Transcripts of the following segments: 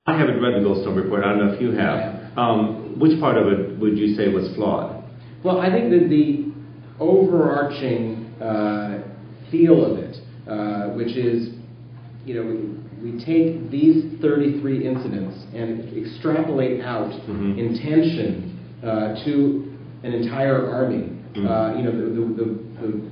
I haven't read the Goldstone report. I don't know if you have. Which part of it would you say was flawed? Well, I think that the overarching feel of it, which is, we take these 33 incidents and extrapolate out intention to an entire army. The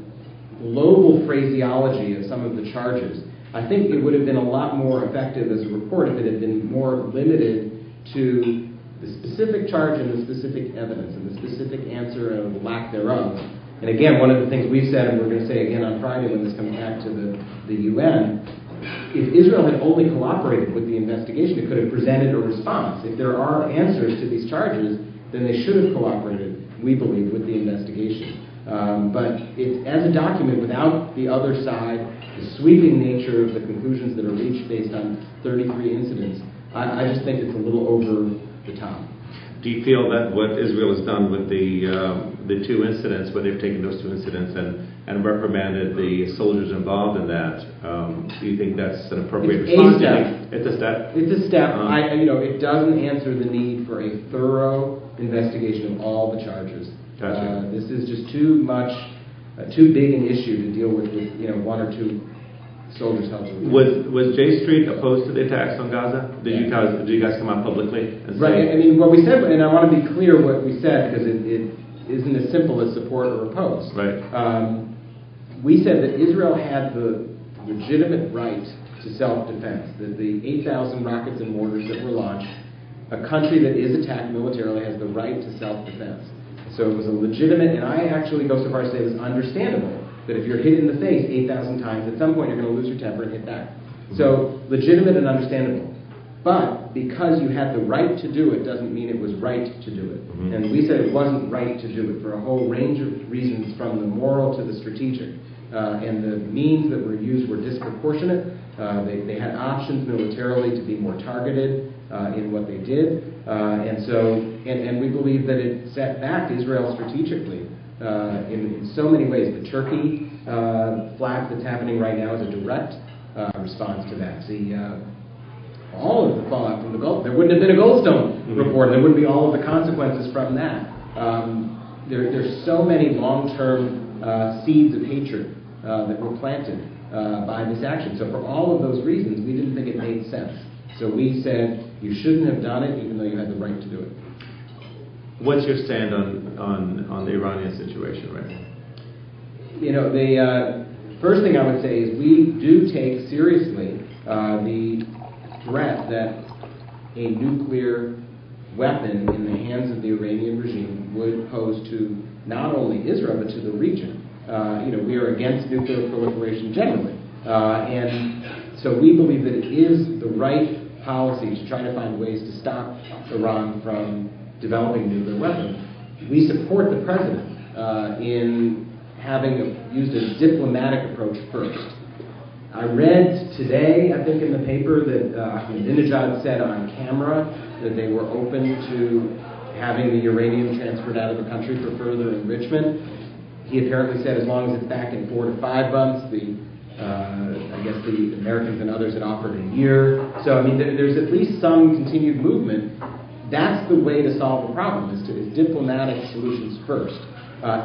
global phraseology of some of the charges. I think it would have been a lot more effective as a report if it had been more limited to the specific charge and the specific evidence and the specific answer and the lack thereof. And again, one of the things we've said, and we're going to say again on Friday when this comes back to the UN, if Israel had only cooperated with the investigation, it could have presented a response. If there are answers to these charges, then they should have cooperated, we believe, with the investigation. But as a document without the other side, the sweeping nature of the conclusions that are reached based on 33 incidents, I just think it's a little over the top. Do you feel that what Israel has done with the two incidents, where they've taken those two incidents and reprimanded the soldiers involved in that, do you think that's an appropriate response? It's a step. It's a step. It doesn't answer the need for a thorough investigation of all the charges. Gotcha. This is just too big an issue to deal with one or two soldiers held to. Was J Street opposed to the attacks on Gaza? Did you guys come out publicly and say? Right. I mean, what we said, and I want to be clear what we said because it isn't as simple as support or oppose. Right. We said that Israel had the legitimate right to self-defense. That the 8,000 rockets and mortars that were launched, a country that is attacked militarily has the right to self-defense. So it was a legitimate, and I actually go so far as to say it was understandable, that if you're hit in the face 8,000 times, at some point you're going to lose your temper and hit back. So legitimate and understandable. But because you had the right to do it doesn't mean it was right to do it. And we said it wasn't right to do it for a whole range of reasons, from the moral to the strategic. And the means that were used were disproportionate. They had options militarily to be more targeted in what they did. And we believe that it set back Israel strategically in so many ways. The Turkey flak that's happening right now is a direct response to that. All of the fallout from the Gulf, there wouldn't have been a Goldstone report, and there wouldn't be all of the consequences from that. There's so many long-term seeds of hatred that were planted by this action. So for all of those reasons, we didn't think it made sense. So we said you shouldn't have done it, even though you had the right to do it. What's your stand on the Iranian situation right now? The first thing I would say is we do take seriously the threat that a nuclear weapon in the hands of the Iranian regime would pose to not only Israel but to the region. We are against nuclear proliferation generally, and so we believe that it is the right policy to try to find ways to stop Iran from developing a nuclear weapon. We support the president in having used a diplomatic approach first. I read today, I think in the paper, that Ahmadinejad said on camera that they were open to having the uranium transferred out of the country for further enrichment. He apparently said as long as it's back in 4 to 5 months. I guess the Americans and others had offered a year. So, there's at least some continued movement. That's the way to solve the problem, is diplomatic solutions first.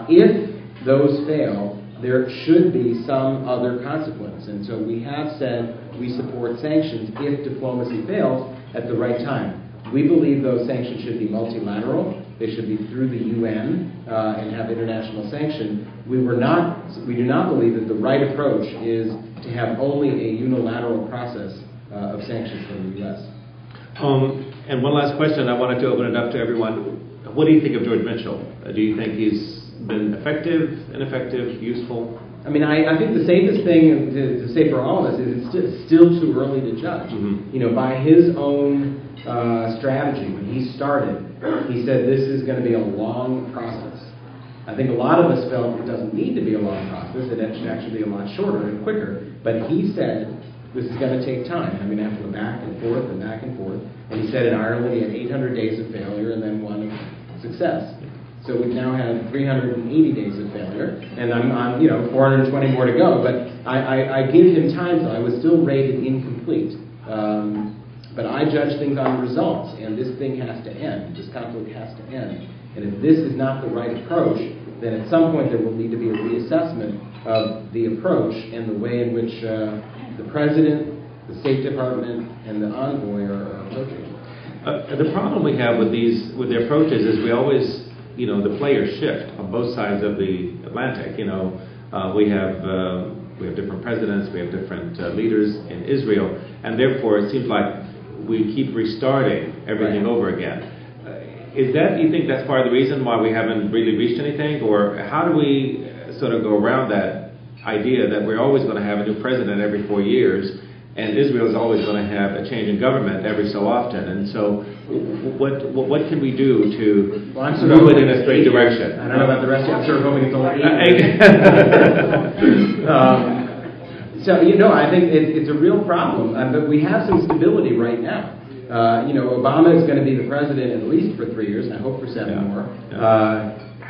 If those fail, there should be some other consequence. And so we have said we support sanctions if diplomacy fails at the right time. We believe those sanctions should be multilateral. They should be through the UN and have international sanction. We do not believe that the right approach is to have only a unilateral process of sanctions from the U.S. And one last question. I wanted to open it up to everyone. What do you think of George Mitchell? Do you think he's been effective, ineffective, useful? I think the safest thing to say for all of us is it's still too early to judge. By his own strategy, when he started, he said this is going to be a long process. I think a lot of us felt it doesn't need to be a long process. It should actually be a lot shorter and quicker. But he said this is going to take time. I'm going to have to go back and forth and back and forth. And he said in Ireland he had 800 days of failure and then one of success. So we've now had 380 days of failure, and I'm on 420 more to go. But I give him time, so I was still rated incomplete. But I judge things on results, and this thing has to end. This conflict has to end. And if this is not the right approach, then at some point there will need to be a reassessment of the approach and the way in which the President, the State Department, and the envoy are approaching it. The problem we have with the approaches is we always, the players shift on both sides of the Atlantic. We have different presidents, we have different leaders in Israel, and therefore it seems like we keep restarting everything over again. Do you think that's part of the reason why we haven't really reached anything, or how do we sort of go around that idea that we're always going to have a new president every 4 years, and Israel is always going to have a change in government every so often? And so, what can we do to move it in a straight direction? I don't know about the rest of you. I'm sure hoping it's only 8 So, I think it's a real problem, but we have some stability right now. Obama is going to be the president at least for 3 years, and I hope for 7 more.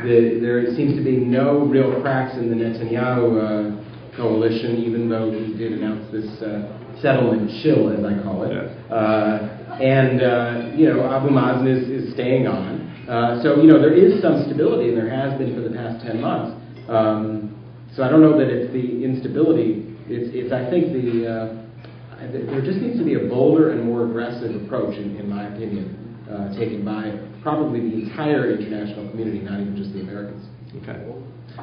There seems to be no real cracks in the Netanyahu coalition, even though he did announce this settlement shill, as I call it. Abu Mazen is staying on. So there is some stability, and there has been for the past 10 months. So I don't know that it's the instability. It's I think there just needs to be a bolder and more aggressive approach, in my opinion, taken by probably the entire international community, not even just the Americans. Okay.